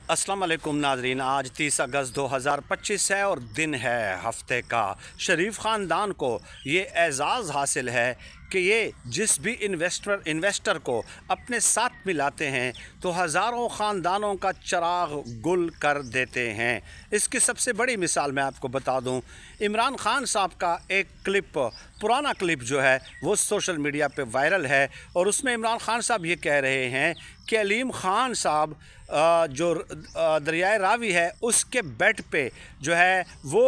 अस्सलाम वालेकुम नाजरीन। आज 30 अगस्त 2025 है और दिन है हफ्ते का। शरीफ ख़ानदान को ये एज़ाज़ हासिल है कि ये जिस भी इन्वेस्टर को अपने साथ मिलाते हैं तो हज़ारों ख़ानदानों का चिराग गुल कर देते हैं। इसकी सबसे बड़ी मिसाल मैं आपको बता दूं, इमरान ख़ान साहब का एक पुराना क्लिप जो है वो सोशल मीडिया पे वायरल है और उसमें इमरान ख़ान साहब ये कह रहे हैं कि अलीम ख़ान साहब जो दरियाए रावी है उसके बेड पे जो है वो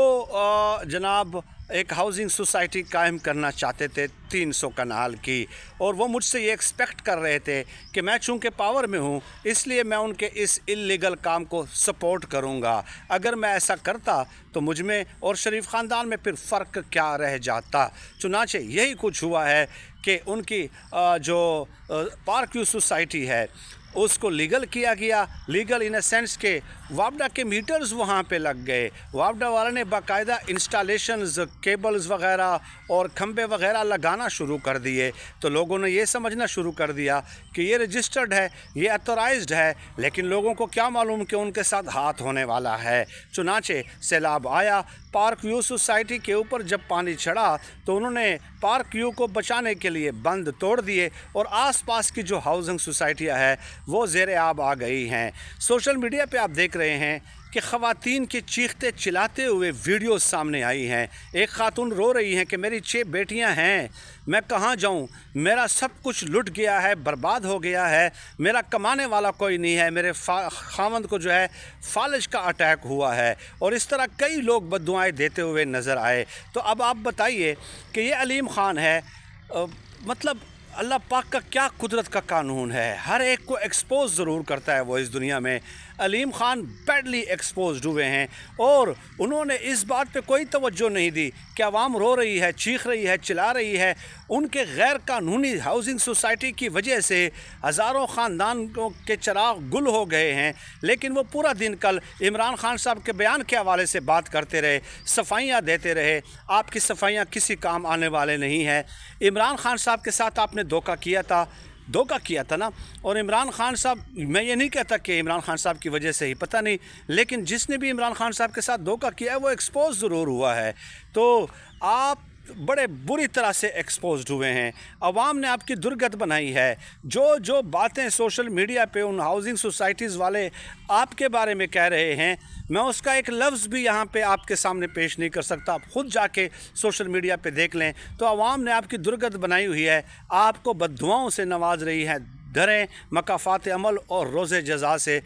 जनाब एक हाउसिंग सोसाइटी कायम करना चाहते थे 300 कनाल की, और वो मुझसे ये एक्सपेक्ट कर रहे थे कि मैं चूँकि पावर में हूँ इसलिए मैं उनके इस इल्लीगल काम को सपोर्ट करूँगा। अगर मैं ऐसा करता तो मुझ में और शरीफ ख़ानदान में फिर फ़र्क क्या रह जाता। चुनांचे यही कुछ हुआ है कि उनकी जो पार्क व्यू सोसाइटी है उसको लीगल किया गया। लीगल इन अ सेंस के वापडा के मीटर्स वहाँ पे लग गए। वापडा वाले ने बाकायदा इंस्टॉलेशंस, केबल्स वगैरह और खंबे वगैरह लगाना शुरू कर दिए, तो लोगों ने ये समझना शुरू कर दिया कि ये रजिस्टर्ड है, ये अथोराइज्ड है, लेकिन लोगों को क्या मालूम कि उनके साथ हाथ होने वाला है। चुनांचे सैलाब आया, पार्क व्यू सोसाइटी के ऊपर जब पानी चढ़ा तो उन्होंने पार्क व्यू को बचाने के लिए बंद तोड़ दिए और आसपास की जो हाउसिंग सोसाइटियाँ हैं वो ज़ेर आब आ गई हैं। सोशल मीडिया पे आप देख रहे हैं कि ख़वातीन के चीखते चिल्लाते हुए वीडियोस सामने आई हैं। एक खातून रो रही हैं कि मेरी 6 बेटियां हैं, मैं कहाँ जाऊँ, मेरा सब कुछ लुट गया है, बर्बाद हो गया है, मेरा कमाने वाला कोई नहीं है, मेरे खामंद को जो है फालिज का अटैक हुआ है। और इस तरह कई लोग बद्दुआएं देते हुए नज़र आए। तो अब आप बताइए कि ये अलीम ख़ान है, मतलब अल्लाह पाक का क्या कुदरत का कानून है, हर एक को एक्सपोज ज़रूर करता है वो इस दुनिया में। अलीम ख़ान बैडली एक्सपोज्ड हुए हैं और उन्होंने इस बात पे कोई तवज्जो नहीं दी कि आवाम रो रही है, चीख रही है, चिल्ला रही है। उनके गैर कानूनी हाउसिंग सोसाइटी की वजह से हज़ारों ख़ानदानों के चिराग गुल हो गए हैं, लेकिन वो पूरा दिन कल इमरान ख़ान साहब के बयान के हवाले से बात करते रहे, सफाइयाँ देते रहे। आपकी सफाइयाँ किसी काम आने वाले नहीं हैं। इमरान ख़ान साहब के साथ आपने धोखा किया था ना। और इमरान ख़ान साहब, मैं ये नहीं कहता कि इमरान ख़ान साहब की वजह से ही, पता नहीं, लेकिन जिसने भी इमरान ख़ान साहब के साथ धोखा किया है वो एक्सपोज ज़रूर हुआ है। तो आप बड़े बुरी तरह से एक्सपोज्ड हुए हैं, अवाम ने आपकी दुर्गत बनाई है। जो बातें सोशल मीडिया पे उन हाउसिंग सोसाइटीज़ वाले आपके बारे में कह रहे हैं, मैं उसका एक लफ्ज़ भी यहाँ पे आपके सामने पेश नहीं कर सकता। आप ख़ुद जाके सोशल मीडिया पे देख लें तो अवाम ने आपकी दुर्गत बनाई हुई है, आपको बद्दुआओं से नवाज रही है। डरें मकाफ़ात अमल और रोज़े जज़ा से।